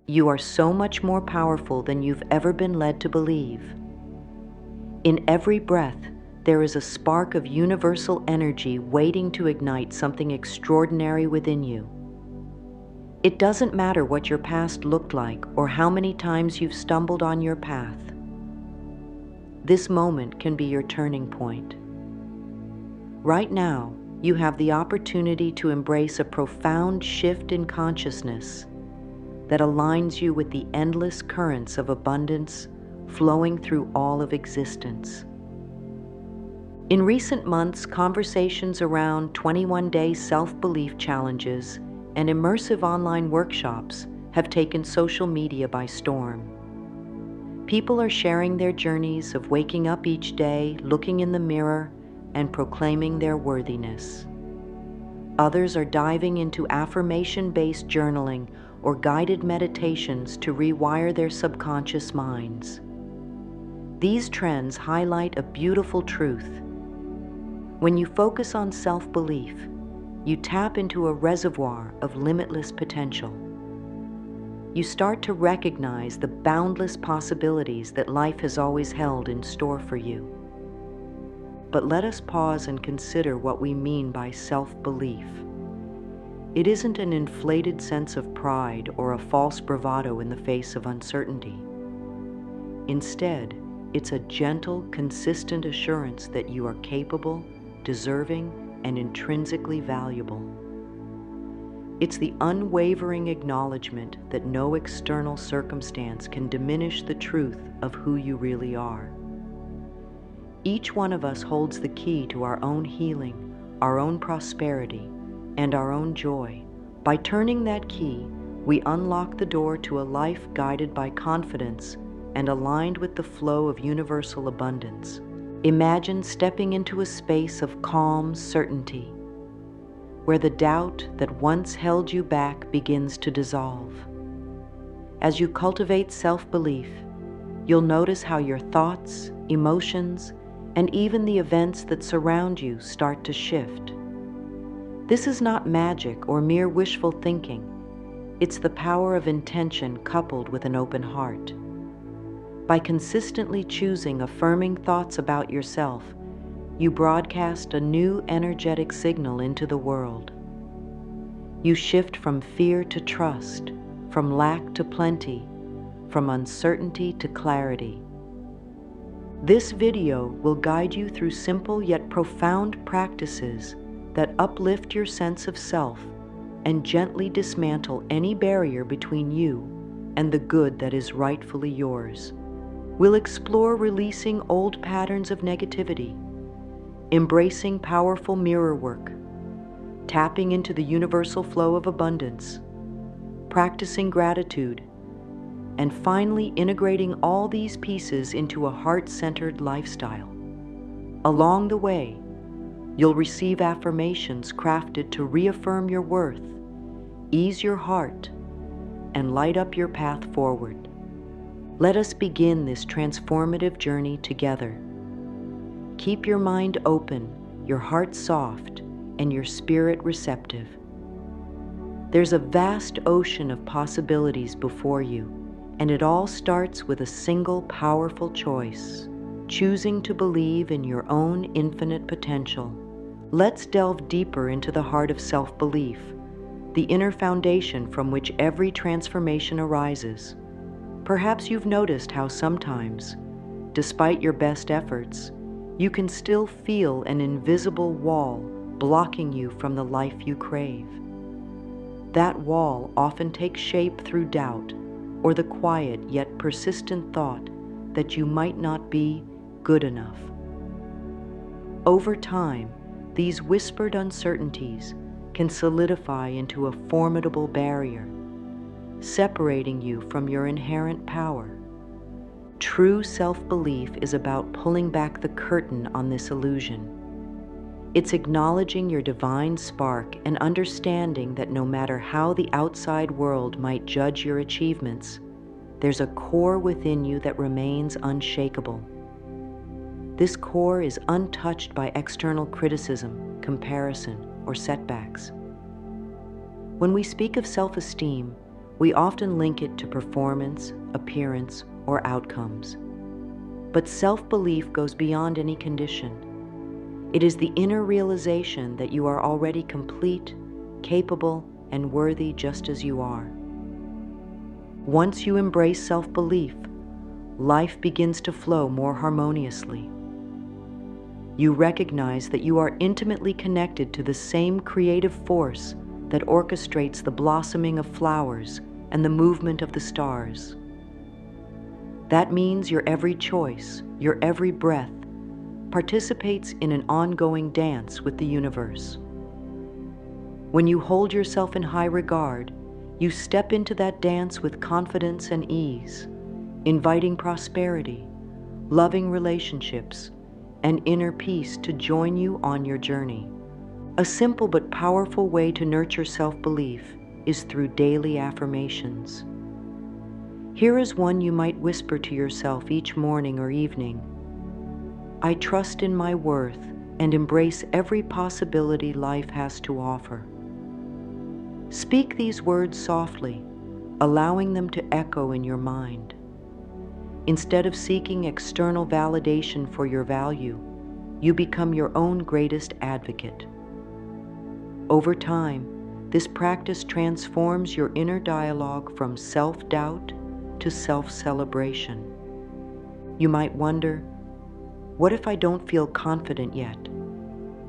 You are so much more powerful than you've ever been led to believe. In every breath, there is a spark of universal energy waiting to ignite something extraordinary within you. It doesn't matter what your past looked like or how many times you've stumbled on your path. This moment can be your turning point. Right now, you have the opportunity to embrace a profound shift in consciousness that aligns you with the endless currents of abundance flowing through all of existence. In recent months, conversations around 21-day self-belief challenges and immersive online workshops have taken social media by storm. People are sharing their journeys of waking up each day, looking in the mirror, and proclaiming their worthiness. Others are diving into affirmation-based journaling or guided meditations to rewire their subconscious minds. These trends highlight a beautiful truth. When you focus on self-belief, you tap into a reservoir of limitless potential. You start to recognize the boundless possibilities that life has always held in store for you. But let us pause and consider what we mean by self-belief. It isn't an inflated sense of pride or a false bravado in the face of uncertainty. Instead, it's a gentle, consistent assurance that you are capable, deserving, and intrinsically valuable. It's the unwavering acknowledgement that no external circumstance can diminish the truth of who you really are. Each one of us holds the key to our own healing, our own prosperity, and our own joy. By turning that key, we unlock the door to a life guided by confidence and aligned with the flow of universal abundance. Imagine stepping into a space of calm certainty, where the doubt that once held you back begins to dissolve. As you cultivate self-belief, you'll notice how your thoughts, emotions, and even the events that surround you start to shift. This is not magic or mere wishful thinking. It's the power of intention coupled with an open heart. By consistently choosing affirming thoughts about yourself, you broadcast a new energetic signal into the world. You shift from fear to trust, from lack to plenty, from uncertainty to clarity. This video will guide you through simple yet profound practices that uplift your sense of self and gently dismantle any barrier between you and the good that is rightfully yours. We'll explore releasing old patterns of negativity, embracing powerful mirror work, tapping into the universal flow of abundance, practicing gratitude, and finally integrating all these pieces into a heart-centered lifestyle. Along the way, you'll receive affirmations crafted to reaffirm your worth, ease your heart, and light up your path forward. Let us begin this transformative journey together. Keep your mind open, your heart soft, and your spirit receptive. There's a vast ocean of possibilities before you, and it all starts with a single powerful choice: choosing to believe in your own infinite potential. Let's delve deeper into the heart of self-belief, the inner foundation from which every transformation arises. Perhaps you've noticed how sometimes, despite your best efforts, you can still feel an invisible wall blocking you from the life you crave. That wall often takes shape through doubt or the quiet yet persistent thought that you might not be good enough. Over time, these whispered uncertainties can solidify into a formidable barrier, separating you from your inherent power. True self-belief is about pulling back the curtain on this illusion. It's acknowledging your divine spark and understanding that no matter how the outside world might judge your achievements, there's a core within you that remains unshakable. This core is untouched by external criticism, comparison, or setbacks. When we speak of self-esteem, We often link it to performance, appearance, or outcomes. But self-belief goes beyond any condition. It is the inner realization that you are already complete, capable, and worthy just as you are. Once you embrace self-belief, life begins to flow more harmoniously. You recognize that you are intimately connected to the same creative force that orchestrates the blossoming of flowers and the movement of the stars. That means your every choice, your every breath, participates in an ongoing dance with the universe. When you hold yourself in high regard, you step into that dance with confidence and ease, inviting prosperity, loving relationships, and inner peace to join you on your journey. A simple but powerful way to nurture self-belief is through daily affirmations. Here is one you might whisper to yourself each morning or evening. I trust in my worth and embrace every possibility life has to offer. Speak these words softly, allowing them to echo in your mind. Instead of seeking external validation for your value, you become your own greatest advocate. Over time, this practice transforms your inner dialogue from self-doubt to self-celebration. You might wonder, what if I don't feel confident yet?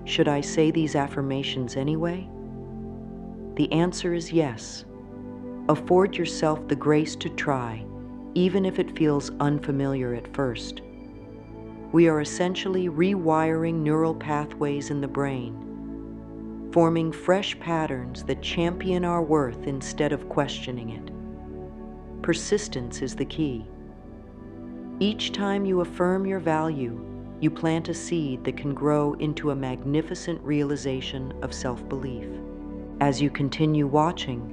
Should I say these affirmations anyway? The answer is yes. Afford yourself the grace to try, even if it feels unfamiliar at first. We are essentially rewiring neural pathways in the brain, forming fresh patterns that champion our worth instead of questioning it. Persistence is the key. Each time you affirm your value, you plant a seed that can grow into a magnificent realization of self-belief. As you continue watching,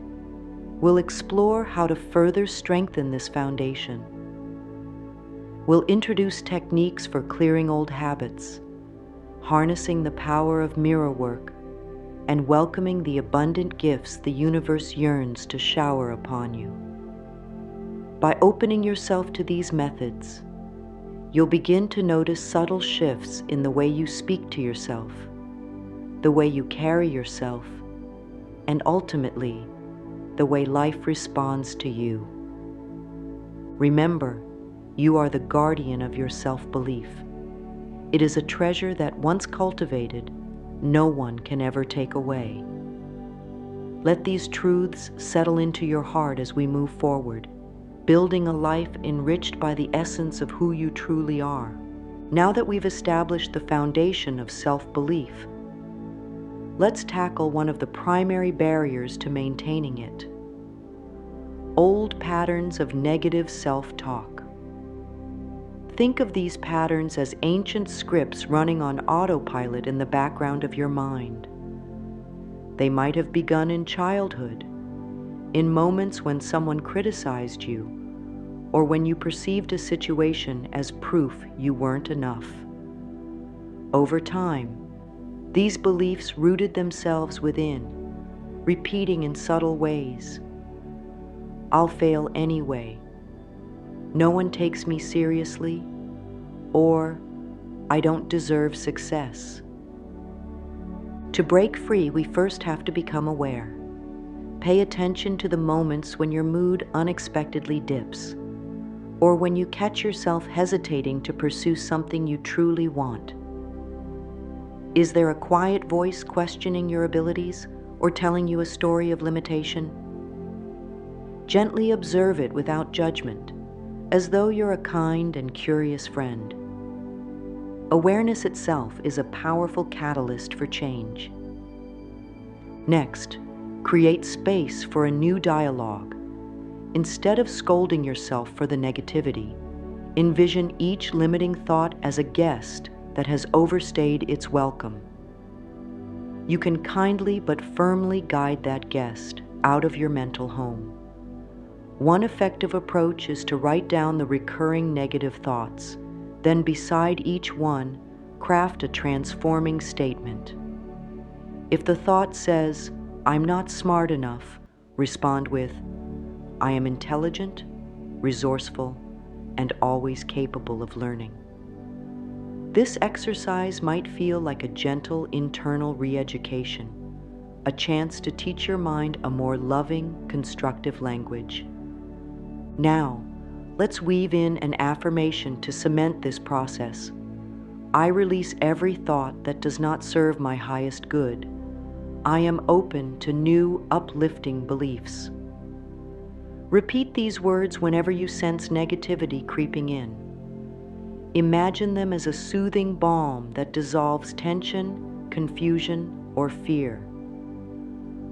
we'll explore how to further strengthen this foundation. We'll introduce techniques for clearing old habits, harnessing the power of mirror work, and welcoming the abundant gifts the universe yearns to shower upon you. By opening yourself to these methods, you'll begin to notice subtle shifts in the way you speak to yourself, the way you carry yourself, and ultimately, the way life responds to you. Remember, you are the guardian of your self-belief. It is a treasure that, once cultivated, no one can ever take away. Let these truths settle into your heart as we move forward, building a life enriched by the essence of who you truly are. Now that we've established the foundation of self-belief, let's tackle one of the primary barriers to maintaining it: old patterns of negative self-talk. Think of these patterns as ancient scripts running on autopilot in the background of your mind. They might have begun in childhood, in moments when someone criticized you, or when you perceived a situation as proof you weren't enough. Over time, these beliefs rooted themselves within, repeating in subtle ways. I'll fail anyway. No one takes me seriously, or I don't deserve success. To break free, we first have to become aware. Pay attention to the moments when your mood unexpectedly dips, or when you catch yourself hesitating to pursue something you truly want. Is there a quiet voice questioning your abilities or telling you a story of limitation? Gently observe it without judgment, as though you're a kind and curious friend. Awareness itself is a powerful catalyst for change. Next, create space for a new dialogue. Instead of scolding yourself for the negativity, envision each limiting thought as a guest that has overstayed its welcome. You can kindly but firmly guide that guest out of your mental home. One effective approach is to write down the recurring negative thoughts. Then beside each one, craft a transforming statement. If the thought says, "I'm not smart enough," respond with, I am intelligent, resourceful, and always capable of learning. This exercise might feel like a gentle internal re-education, a chance to teach your mind a more loving, constructive language. Now, let's weave in an affirmation to cement this process. I release every thought that does not serve my highest good. I am open to new, uplifting beliefs. Repeat these words whenever you sense negativity creeping in. Imagine them as a soothing balm that dissolves tension, confusion, or fear.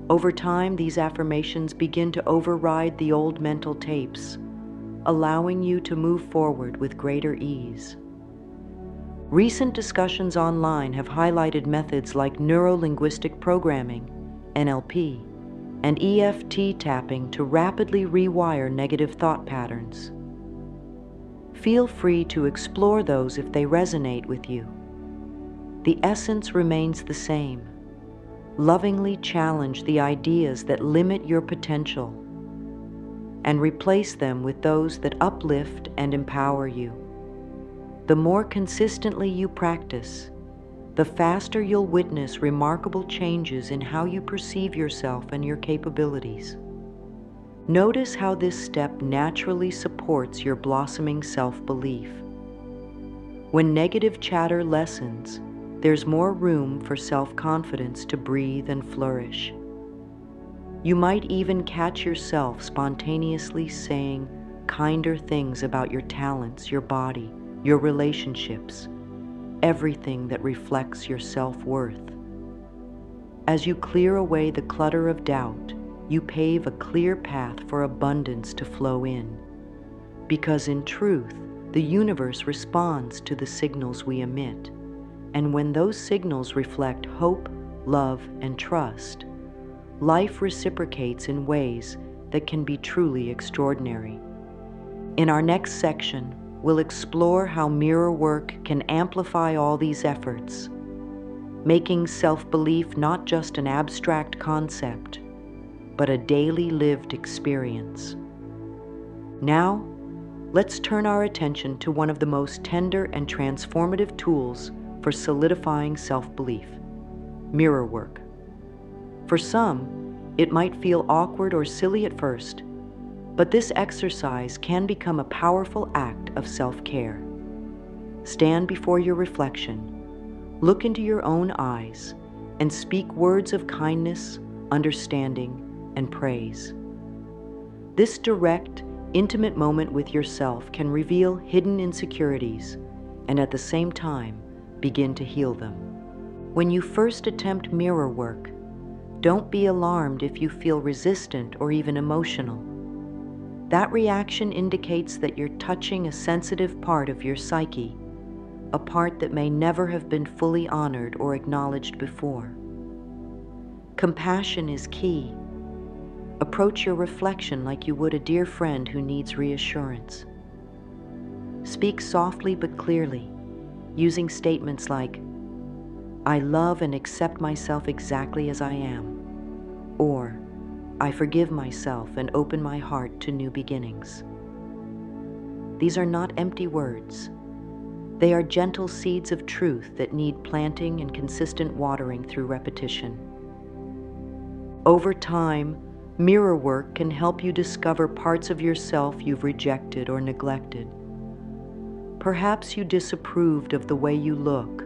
Over time, these affirmations begin to override the old mental tapes, allowing you to move forward with greater ease. Recent discussions online have highlighted methods like neuro-linguistic programming, NLP, and EFT tapping to rapidly rewire negative thought patterns. Feel free to explore those if they resonate with you. The essence remains the same. Lovingly challenge the ideas that limit your potential and replace them with those that uplift and empower you. The more consistently you practice, the faster you'll witness remarkable changes in how you perceive yourself and your capabilities. Notice how this step naturally supports your blossoming self-belief. When negative chatter lessens, there's more room for self-confidence to breathe and flourish. You might even catch yourself spontaneously saying kinder things about your talents, your body, your relationships, everything that reflects your self-worth. As you clear away the clutter of doubt, you pave a clear path for abundance to flow in. Because in truth, the universe responds to the signals we emit. And when those signals reflect hope, love, and trust, life reciprocates in ways that can be truly extraordinary. In our next section, we'll explore how mirror work can amplify all these efforts, making self-belief not just an abstract concept, but a daily lived experience. Now, let's turn our attention to one of the most tender and transformative tools for solidifying self-belief: mirror work. For some, it might feel awkward or silly at first, but this exercise can become a powerful act of self-care. Stand before your reflection, look into your own eyes, and speak words of kindness, understanding, and praise. This direct, intimate moment with yourself can reveal hidden insecurities and at the same time begin to heal them. When you first attempt mirror work, don't be alarmed if you feel resistant or even emotional. That reaction indicates that you're touching a sensitive part of your psyche, a part that may never have been fully honored or acknowledged before. Compassion is key. Approach your reflection like you would a dear friend who needs reassurance. Speak softly but clearly, using statements like, "I love and accept myself exactly as I am," or "I forgive myself and open my heart to new beginnings." These are not empty words. They are gentle seeds of truth that need planting and consistent watering through repetition. Over time, mirror work can help you discover parts of yourself you've rejected or neglected. Perhaps you disapproved of the way you look,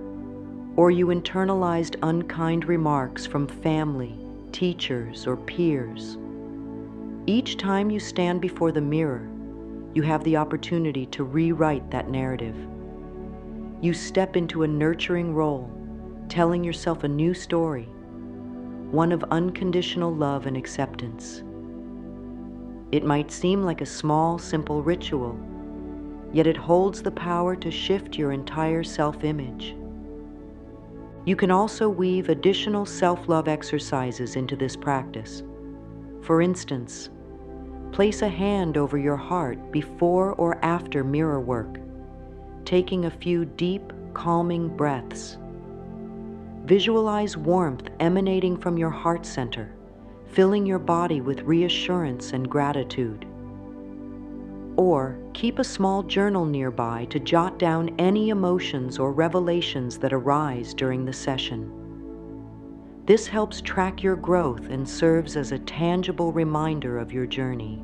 or you internalized unkind remarks from family, teachers, or peers. Each time you stand before the mirror, you have the opportunity to rewrite that narrative. You step into a nurturing role, telling yourself a new story, one of unconditional love and acceptance. It might seem like a small, simple ritual, yet it holds the power to shift your entire self-image. You can also weave additional self-love exercises into this practice. For instance, place a hand over your heart before or after mirror work, taking a few deep, calming breaths. Visualize warmth emanating from your heart center, filling your body with reassurance and gratitude. Or keep a small journal nearby to jot down any emotions or revelations that arise during the session. This helps track your growth and serves as a tangible reminder of your journey.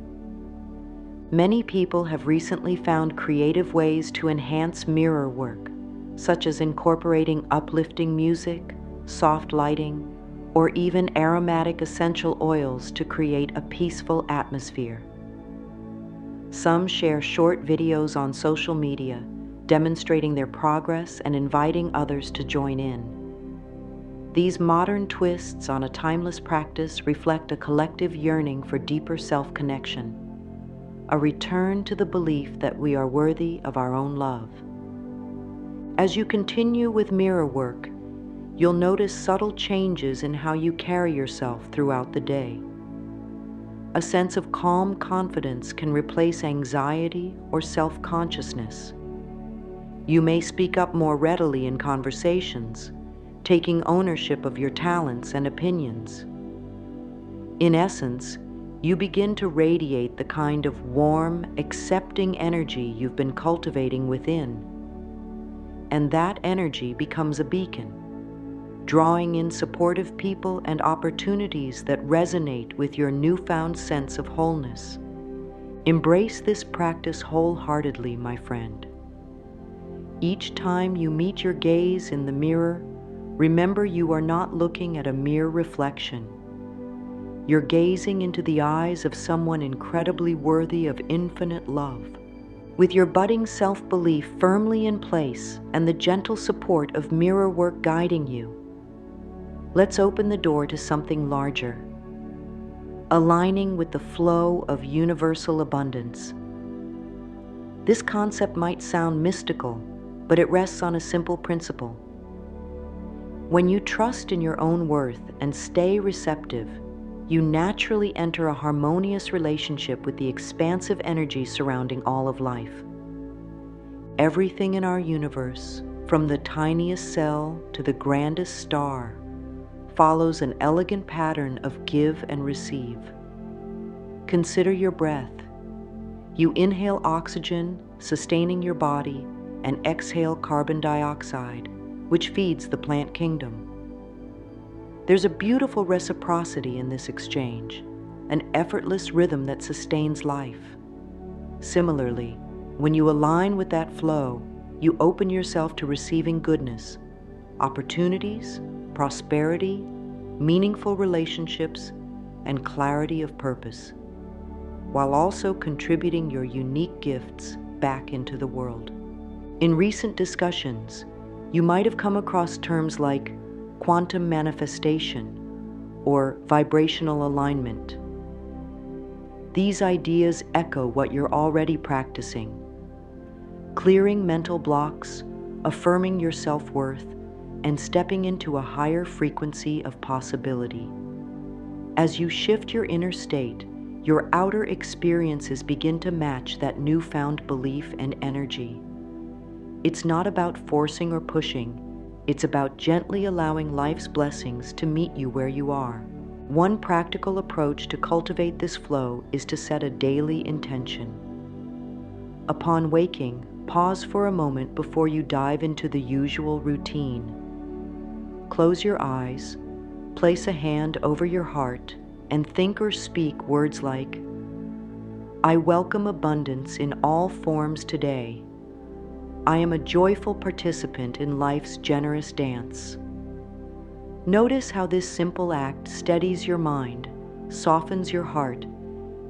Many people have recently found creative ways to enhance mirror work, such as incorporating uplifting music, soft lighting, or even aromatic essential oils to create a peaceful atmosphere. Some share short videos on social media, demonstrating their progress and inviting others to join in. These modern twists on a timeless practice reflect a collective yearning for deeper self-connection, a return to the belief that we are worthy of our own love. As you continue with mirror work, you'll notice subtle changes in how you carry yourself throughout the day. A sense of calm confidence can replace anxiety or self-consciousness. You may speak up more readily in conversations, taking ownership of your talents and opinions. In essence, you begin to radiate the kind of warm, accepting energy you've been cultivating within. And that energy becomes a beacon, drawing in supportive people and opportunities that resonate with your newfound sense of wholeness. Embrace this practice wholeheartedly, my friend. Each time you meet your gaze in the mirror, remember you are not looking at a mere reflection. You're gazing into the eyes of someone incredibly worthy of infinite love. With your budding self-belief firmly in place and the gentle support of mirror work guiding you, let's open the door to something larger, aligning with the flow of universal abundance. This concept might sound mystical, but it rests on a simple principle. When you trust in your own worth and stay receptive, you naturally enter a harmonious relationship with the expansive energy surrounding all of life. Everything in our universe, from the tiniest cell to the grandest star, follows an elegant pattern of give and receive. Consider your breath. You inhale oxygen, sustaining your body, and exhale carbon dioxide, which feeds the plant kingdom. There's a beautiful reciprocity in this exchange, an effortless rhythm that sustains life. Similarly, when you align with that flow, you open yourself to receiving goodness, opportunities, prosperity, meaningful relationships, and clarity of purpose, while also contributing your unique gifts back into the world. In recent discussions, you might have come across terms like quantum manifestation or vibrational alignment. These ideas echo what you're already practicing, clearing mental blocks, affirming your self-worth, and stepping into a higher frequency of possibility. As you shift your inner state, your outer experiences begin to match that newfound belief and energy. It's not about forcing or pushing, it's about gently allowing life's blessings to meet you where you are. One practical approach to cultivate this flow is to set a daily intention. Upon waking, pause for a moment before you dive into the usual routine. Close your eyes, place a hand over your heart, and think or speak words like, I welcome abundance in all forms today. I am a joyful participant in life's generous dance. Notice how this simple act steadies your mind, softens your heart,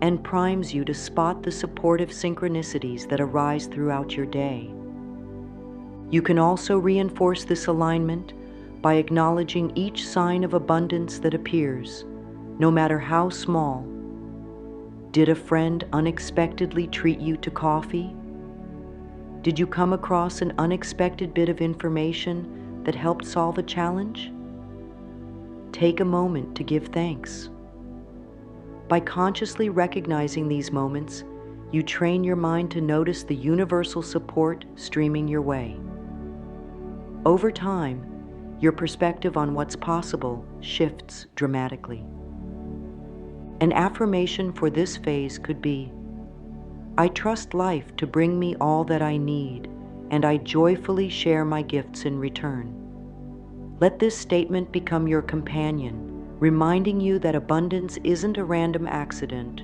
and primes you to spot the supportive synchronicities that arise throughout your day. You can also reinforce this alignment by acknowledging each sign of abundance that appears, no matter how small. Did a friend unexpectedly treat you to coffee? Did you come across an unexpected bit of information that helped solve a challenge? Take a moment to give thanks. By consciously recognizing these moments, you train your mind to notice the universal support streaming your way. Over time, your perspective on what's possible shifts dramatically. An affirmation for this phase could be, I trust life to bring me all that I need, and I joyfully share my gifts in return. Let this statement become your companion, reminding you that abundance isn't a random accident.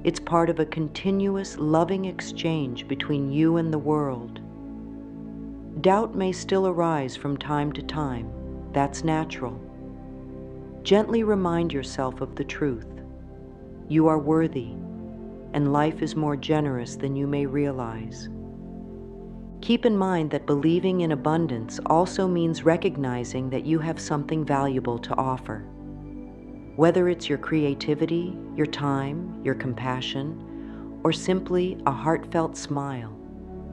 It's part of a continuous, loving exchange between you and the world. Doubt may still arise from time to time. That's natural. Gently remind yourself of the truth. You are worthy, and life is more generous than you may realize. Keep in mind that believing in abundance also means recognizing that you have something valuable to offer. Whether it's your creativity, your time, your compassion, or simply a heartfelt smile,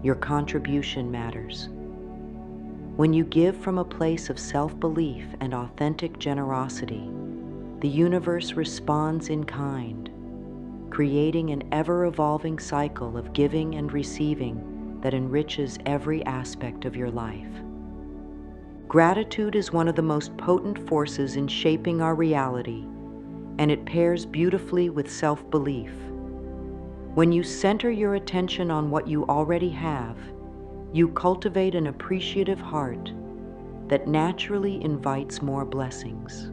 your contribution matters. When you give from a place of self-belief and authentic generosity, the universe responds in kind, creating an ever-evolving cycle of giving and receiving that enriches every aspect of your life. Gratitude is one of the most potent forces in shaping our reality, and it pairs beautifully with self-belief. When you center your attention on what you already have, you cultivate an appreciative heart that naturally invites more blessings.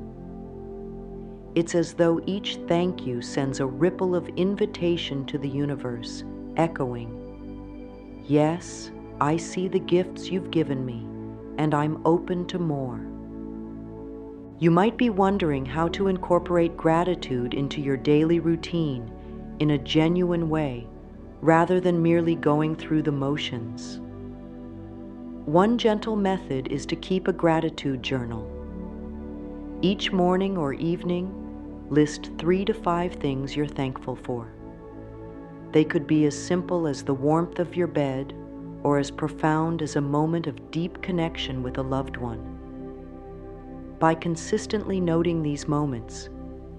It's as though each thank you sends a ripple of invitation to the universe, echoing, yes, I see the gifts you've given me, and I'm open to more. You might be wondering how to incorporate gratitude into your daily routine in a genuine way, rather than merely going through the motions. One gentle method is to keep a gratitude journal. Each morning or evening, list 3 to 5 things you're thankful for. They could be as simple as the warmth of your bed, or as profound as a moment of deep connection with a loved one. By consistently noting these moments,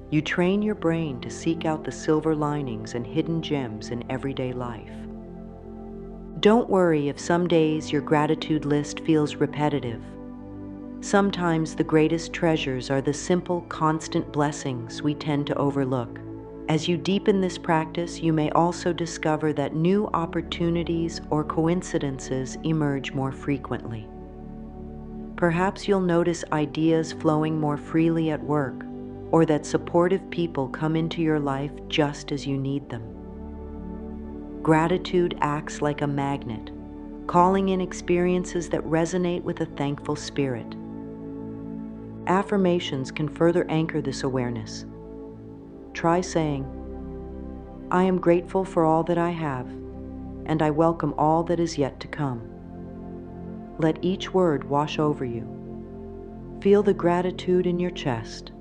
you train your brain to seek out the silver linings and hidden gems in everyday life. Don't worry if some days your gratitude list feels repetitive. Sometimes the greatest treasures are the simple, constant blessings we tend to overlook. As you deepen this practice, you may also discover that new opportunities or coincidences emerge more frequently. Perhaps you'll notice ideas flowing more freely at work, or that supportive people come into your life just as you need them. Gratitude acts like a magnet, calling in experiences that resonate with a thankful spirit. Affirmations can further anchor this awareness. Try saying, I am grateful for all that I have, and I welcome all that is yet to come. Let each word wash over you. Feel the gratitude in your chest.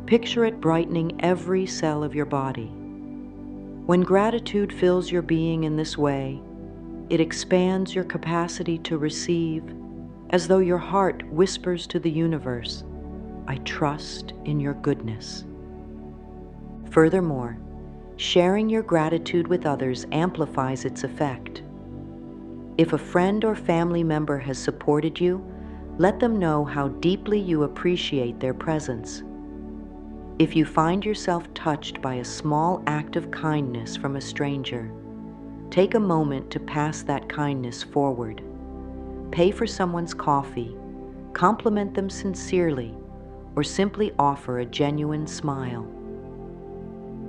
Picture it brightening every cell of your body. When gratitude fills your being in this way, it expands your capacity to receive, as though your heart whispers to the universe, I trust in your goodness. Furthermore, sharing your gratitude with others amplifies its effect. If a friend or family member has supported you, let them know how deeply you appreciate their presence. If you find yourself touched by a small act of kindness from a stranger, take a moment to pass that kindness forward. Pay for someone's coffee, compliment them sincerely, or simply offer a genuine smile.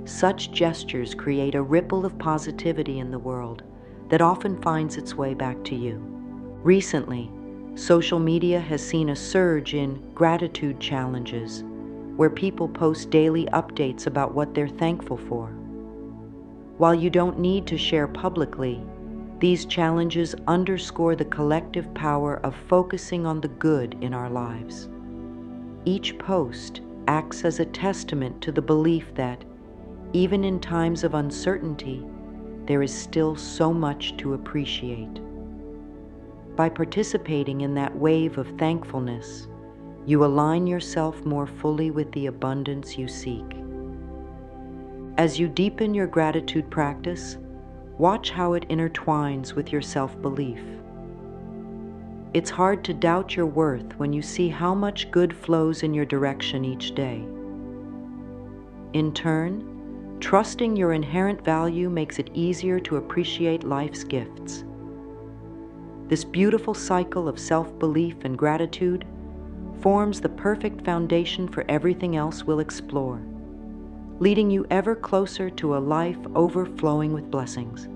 Such gestures create a ripple of positivity in the world that often finds its way back to you. Recently, social media has seen a surge in gratitude challenges, where people post daily updates about what they're thankful for. While you don't need to share publicly, these challenges underscore the collective power of focusing on the good in our lives. Each post acts as a testament to the belief that, even in times of uncertainty, there is still so much to appreciate. By participating in that wave of thankfulness, you align yourself more fully with the abundance you seek. As you deepen your gratitude practice, watch how it intertwines with your self-belief. It's hard to doubt your worth when you see how much good flows in your direction each day. In turn, trusting your inherent value makes it easier to appreciate life's gifts. This beautiful cycle of self-belief and gratitude forms the perfect foundation for everything else we'll explore, leading you ever closer to a life overflowing with blessings.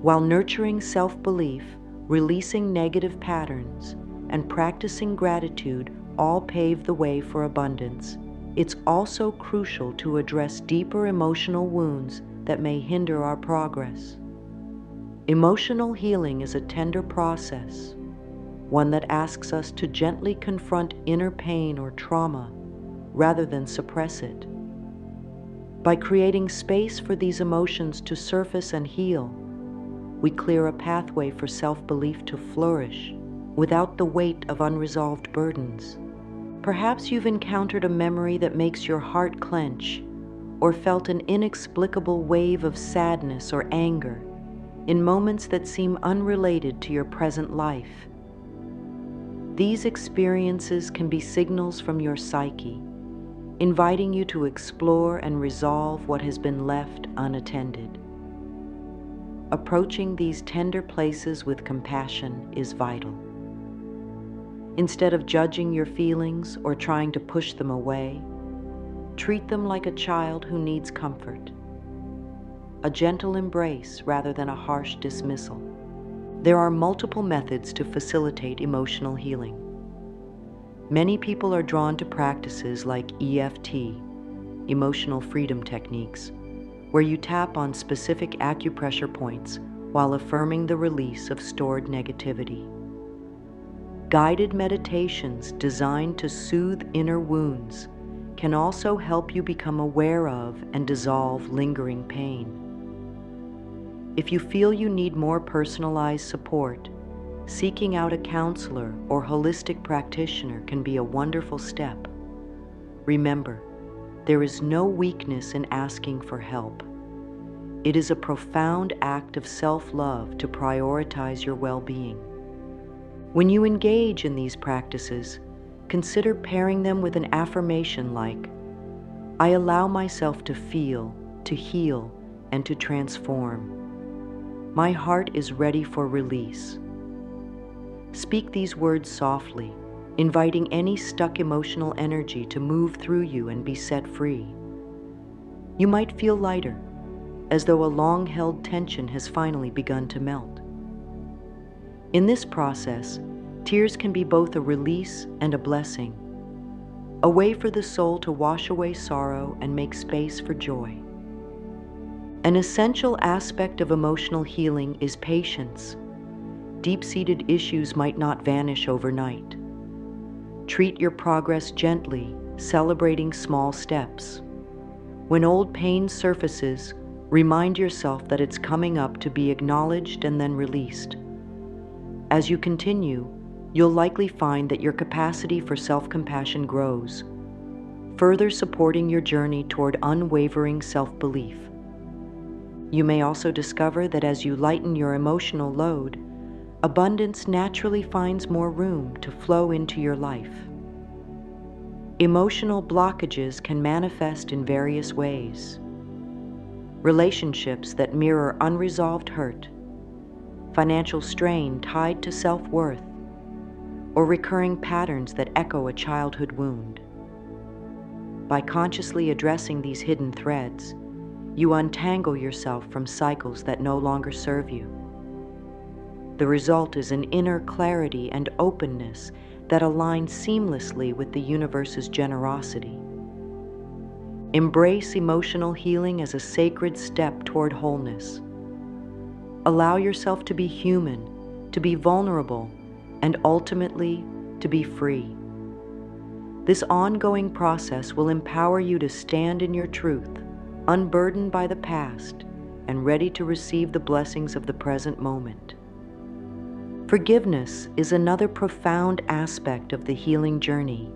While nurturing self-belief, releasing negative patterns, and practicing gratitude all pave the way for abundance, it's also crucial to address deeper emotional wounds that may hinder our progress. Emotional healing is a tender process, one that asks us to gently confront inner pain or trauma rather than suppress it. By creating space for these emotions to surface and heal, we clear a pathway for self-belief to flourish without the weight of unresolved burdens. Perhaps you've encountered a memory that makes your heart clench, or felt an inexplicable wave of sadness or anger in moments that seem unrelated to your present life. These experiences can be signals from your psyche, inviting you to explore and resolve what has been left unattended. Approaching these tender places with compassion is vital. Instead of judging your feelings or trying to push them away, treat them like a child who needs comfort. A gentle embrace rather than a harsh dismissal. There are multiple methods to facilitate emotional healing. Many people are drawn to practices like EFT, emotional freedom techniques, where you tap on specific acupressure points while affirming the release of stored negativity. Guided meditations designed to soothe inner wounds can also help you become aware of and dissolve lingering pain. If you feel you need more personalized support, seeking out a counselor or holistic practitioner can be a wonderful step. Remember, there is no weakness in asking for help. It is a profound act of self-love to prioritize your well-being. When you engage in these practices, consider pairing them with an affirmation like, "I allow myself to feel, to heal, and to transform. My heart is ready for release." Speak these words softly, inviting any stuck emotional energy to move through you and be set free. You might feel lighter, as though a long-held tension has finally begun to melt. In this process, tears can be both a release and a blessing, a way for the soul to wash away sorrow and make space for joy. An essential aspect of emotional healing is patience. Deep-seated issues might not vanish overnight. Treat your progress gently, celebrating small steps. When old pain surfaces, remind yourself that it's coming up to be acknowledged and then released. As you continue, you'll likely find that your capacity for self-compassion grows, further supporting your journey toward unwavering self-belief. You may also discover that as you lighten your emotional load, abundance naturally finds more room to flow into your life. Emotional blockages can manifest in various ways. Relationships that mirror unresolved hurt, financial strain tied to self-worth, or recurring patterns that echo a childhood wound. By consciously addressing these hidden threads, you untangle yourself from cycles that no longer serve you. The result is an inner clarity and openness that align seamlessly with the universe's generosity. Embrace emotional healing as a sacred step toward wholeness. Allow yourself to be human, to be vulnerable, and ultimately to be free. This ongoing process will empower you to stand in your truth, unburdened by the past, and ready to receive the blessings of the present moment. Forgiveness is another profound aspect of the healing journey,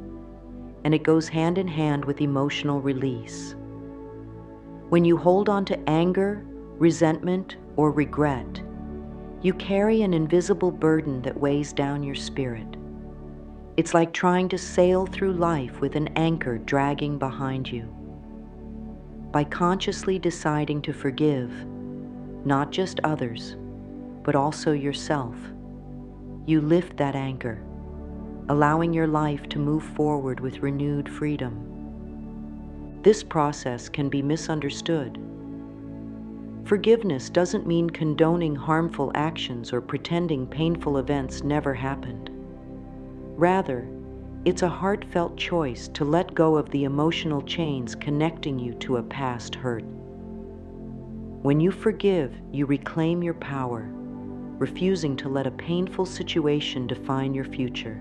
and it goes hand in hand with emotional release. When you hold on to anger, resentment, or regret, you carry an invisible burden that weighs down your spirit. It's like trying to sail through life with an anchor dragging behind you. by consciously deciding to forgive not just others, but also yourself. You lift that anchor, allowing your life to move forward with renewed freedom. This process can be misunderstood. Forgiveness doesn't mean condoning harmful actions or pretending painful events never happened. Rather, it's a heartfelt choice to let go of the emotional chains connecting you to a past hurt. When you forgive, you reclaim your power, refusing to let a painful situation define your future.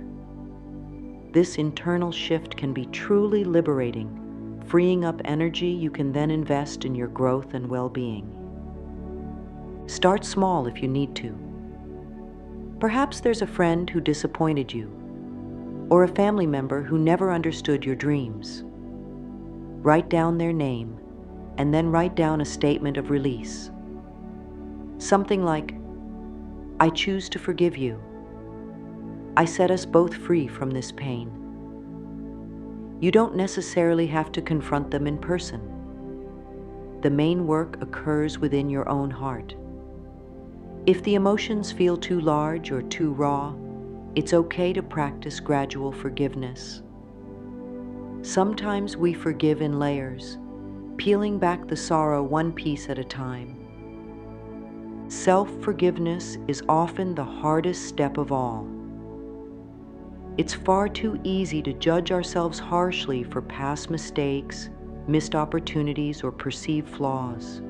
This internal shift can be truly liberating, freeing up energy you can then invest in your growth and well-being. Start small if you need to. Perhaps there's a friend who disappointed you, or a family member who never understood your dreams. Write down their name, and then write down a statement of release. Something like, "I choose to forgive you. I set us both free from this pain." You don't necessarily have to confront them in person. The main work occurs within your own heart. If the emotions feel too large or too raw, it's okay to practice gradual forgiveness. Sometimes we forgive in layers, peeling back the sorrow one piece at a time. Self-forgiveness is often the hardest step of all. It's far too easy to judge ourselves harshly for past mistakes, missed opportunities, or perceived flaws.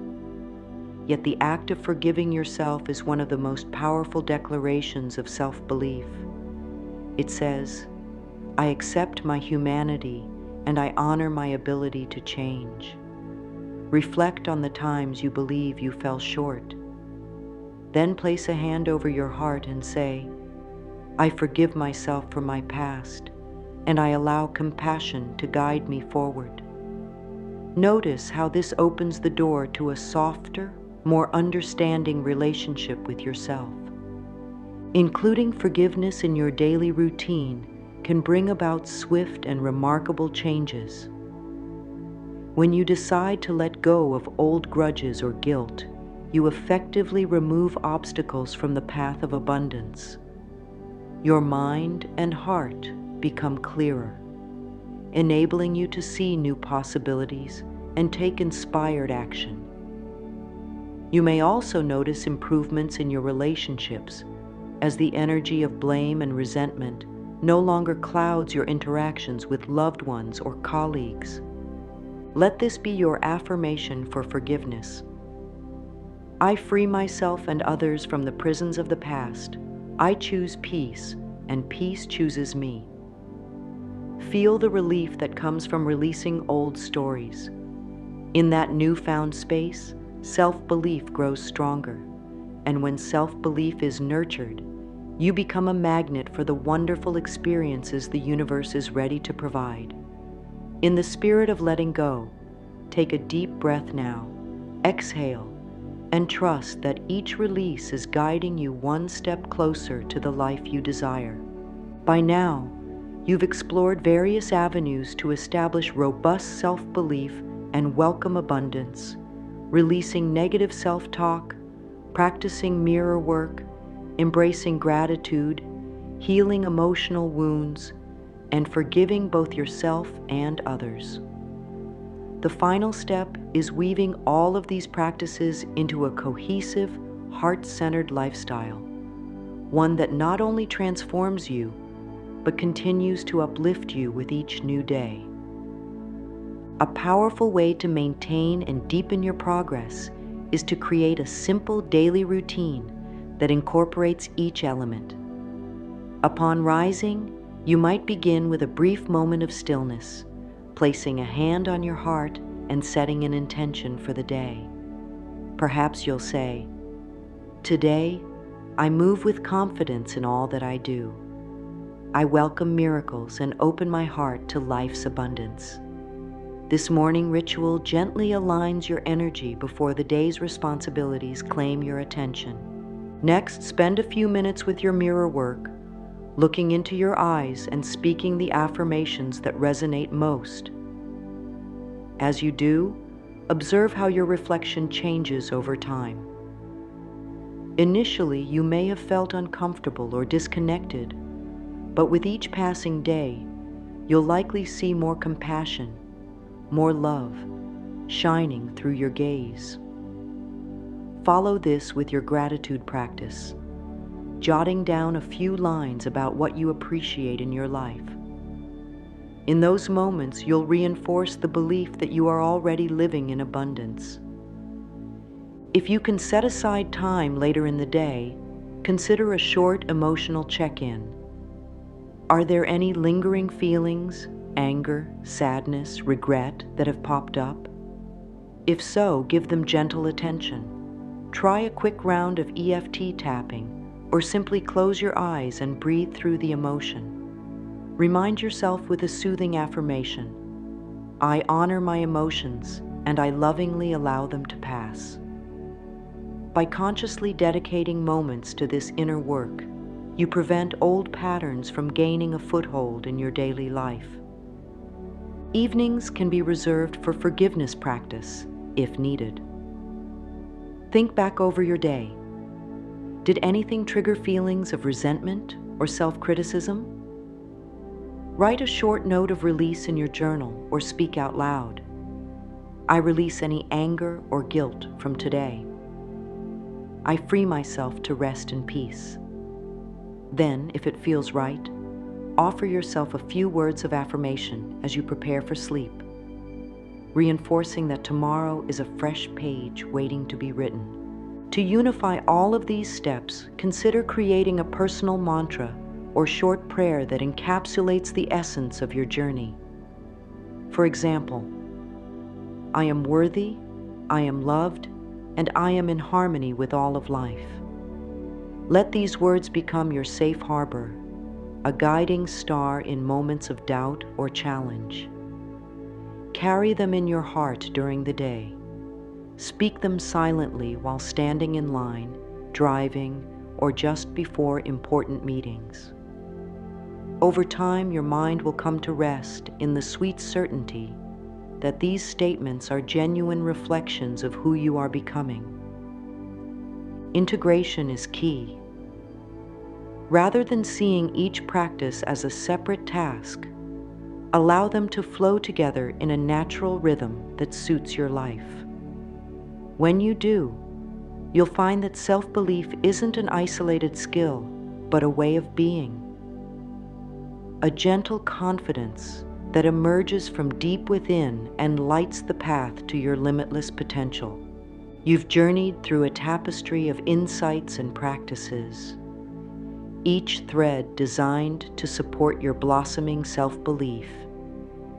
Yet the act of forgiving yourself is one of the most powerful declarations of self-belief. It says, "I accept my humanity and I honor my ability to change." Reflect on the times you believe you fell short. Then place a hand over your heart and say, "I forgive myself for my past, and I allow compassion to guide me forward." Notice how this opens the door to a softer, more understanding relationship with yourself. Including forgiveness in your daily routine can bring about swift and remarkable changes. When you decide to let go of old grudges or guilt, you effectively remove obstacles from the path of abundance. Your mind and heart become clearer, enabling you to see new possibilities and take inspired action. You may also notice improvements in your relationships as the energy of blame and resentment no longer clouds your interactions with loved ones or colleagues. Let this be your affirmation for forgiveness. I free myself and others from the prisons of the past. I choose peace, and peace chooses me. Feel the relief that comes from releasing old stories. In that newfound space, self-belief grows stronger, and when self-belief is nurtured, you become a magnet for the wonderful experiences the universe is ready to provide. In the spirit of letting go, take a deep breath now, exhale, and trust that each release is guiding you one step closer to the life you desire. By now, you've explored various avenues to establish robust self-belief and welcome abundance, releasing negative self-talk, practicing mirror work, embracing gratitude, healing emotional wounds, and forgiving both yourself and others. The final step is weaving all of these practices into a cohesive, heart-centered lifestyle, one that not only transforms you, but continues to uplift you with each new day. A powerful way to maintain and deepen your progress is to create a simple daily routine that incorporates each element. Upon rising, you might begin with a brief moment of stillness, placing a hand on your heart and setting an intention for the day. Perhaps you'll say, "Today, I move with confidence in all that I do. I welcome miracles and open my heart to life's abundance." This morning ritual gently aligns your energy before the day's responsibilities claim your attention. Next, spend a few minutes with your mirror work, looking into your eyes and speaking the affirmations that resonate most. As you do, Observe how your reflection changes over time. Initially, you may have felt uncomfortable or disconnected, but with each passing day, you'll likely see more compassion, more love, shining through your gaze. Follow this with your gratitude practice, jotting down a few lines about what you appreciate in your life. In those moments, you'll reinforce the belief that you are already living in abundance. If you can set aside time later in the day, consider a short emotional check-in. Are there any lingering feelings, anger, sadness, regret that have popped up? If so, give them gentle attention. Try a quick round of EFT tapping, or simply close your eyes and breathe through the emotion. Remind yourself with a soothing affirmation: I honor my emotions and I lovingly allow them to pass. By consciously dedicating moments to this inner work, you prevent old patterns from gaining a foothold in your daily life. Evenings can be reserved for forgiveness practice, if needed. Think back over your day. Did anything trigger feelings of resentment or self-criticism? Write a short note of release in your journal or speak out loud. I release any anger or guilt from today. I free myself to rest in peace. Then, if it feels right, offer yourself a few words of affirmation as you prepare for sleep, reinforcing that tomorrow is a fresh page waiting to be written. To unify all of these steps, consider creating a personal mantra or short prayer that encapsulates the essence of your journey. For example, I am worthy, I am loved, and I am in harmony with all of life. Let these words become your safe harbor, a guiding star in moments of doubt or challenge. Carry them in your heart during the day. Speak them silently while standing in line, driving, or just before important meetings. Over time, your mind will come to rest in the sweet certainty that these statements are genuine reflections of who you are becoming. Integration is key. Rather than seeing each practice as a separate task, allow them to flow together in a natural rhythm that suits your life. When you do, you'll find that self-belief isn't an isolated skill, but a way of being. A gentle confidence that emerges from deep within and lights the path to your limitless potential. You've journeyed through a tapestry of insights and practices, each thread designed to support your blossoming self-belief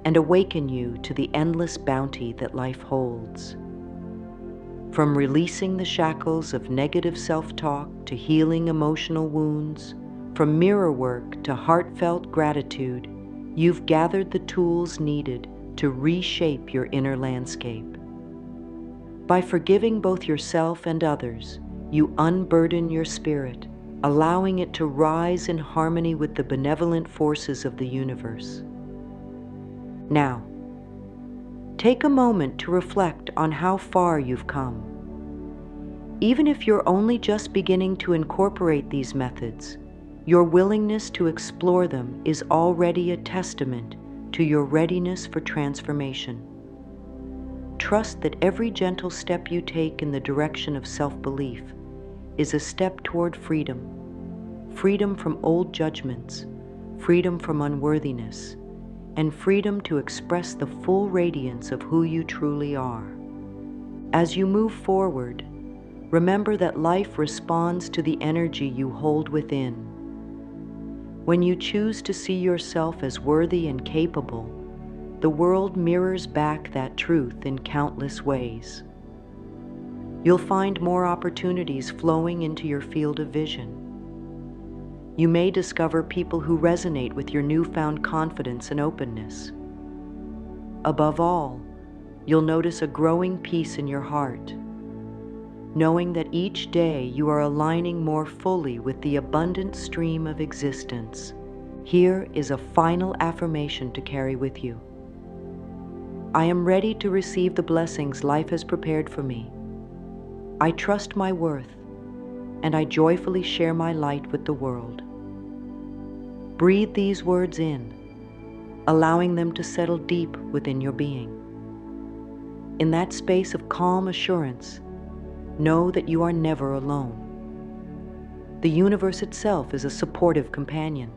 and awaken you to the endless bounty that life holds. From releasing the shackles of negative self-talk to healing emotional wounds, from mirror work to heartfelt gratitude, you've gathered the tools needed to reshape your inner landscape. By forgiving both yourself and others, you unburden your spirit, allowing it to rise in harmony with the benevolent forces of the universe. Now, take a moment to reflect on how far you've come. Even if you're only just beginning to incorporate these methods, your willingness to explore them is already a testament to your readiness for transformation. Trust that every gentle step you take in the direction of self-belief is a step toward freedom. Freedom from old judgments, freedom from unworthiness, and freedom to express the full radiance of who you truly are. As you move forward, remember that life responds to the energy you hold within. When you choose to see yourself as worthy and capable, the world mirrors back that truth in countless ways. You'll find more opportunities flowing into your field of vision. You may discover people who resonate with your newfound confidence and openness. Above all, you'll notice a growing peace in your heart, knowing that each day you are aligning more fully with the abundant stream of existence. Here is a final affirmation to carry with you. I am ready to receive the blessings life has prepared for me. I trust my worth, and I joyfully share my light with the world. Breathe these words in, allowing them to settle deep within your being. In that space of calm assurance, know that you are never alone. The universe itself is a supportive companion,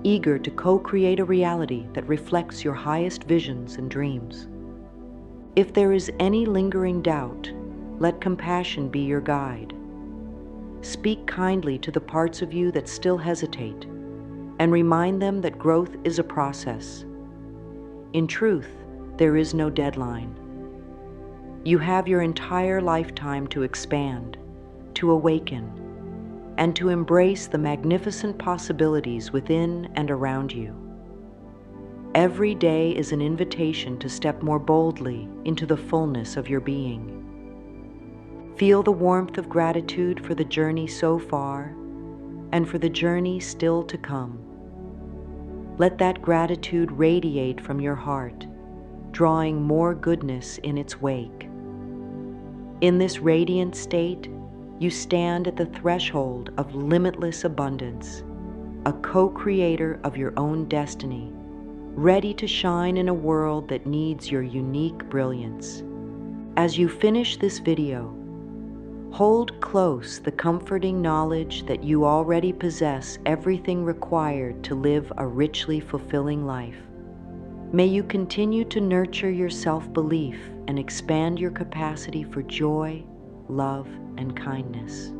eager to co-create a reality that reflects your highest visions and dreams. If there is any lingering doubt, let compassion be your guide. Speak kindly to the parts of you that still hesitate, and remind them that growth is a process. In truth, there is no deadline. You have your entire lifetime to expand, to awaken, and to embrace the magnificent possibilities within and around you. Every day is an invitation to step more boldly into the fullness of your being. Feel the warmth of gratitude for the journey so far and for the journey still to come. Let that gratitude radiate from your heart, drawing more goodness in its wake. In this radiant state, you stand at the threshold of limitless abundance, a co-creator of your own destiny, ready to shine in a world that needs your unique brilliance. As you finish this video, hold close the comforting knowledge that you already possess everything required to live a richly fulfilling life. May you continue to nurture your self-belief and expand your capacity for joy, love, and kindness.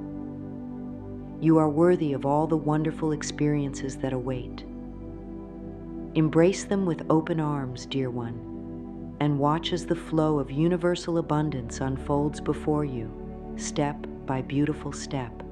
You are worthy of all the wonderful experiences that await. Embrace them with open arms, dear one, and watch as the flow of universal abundance unfolds before you, step by beautiful step.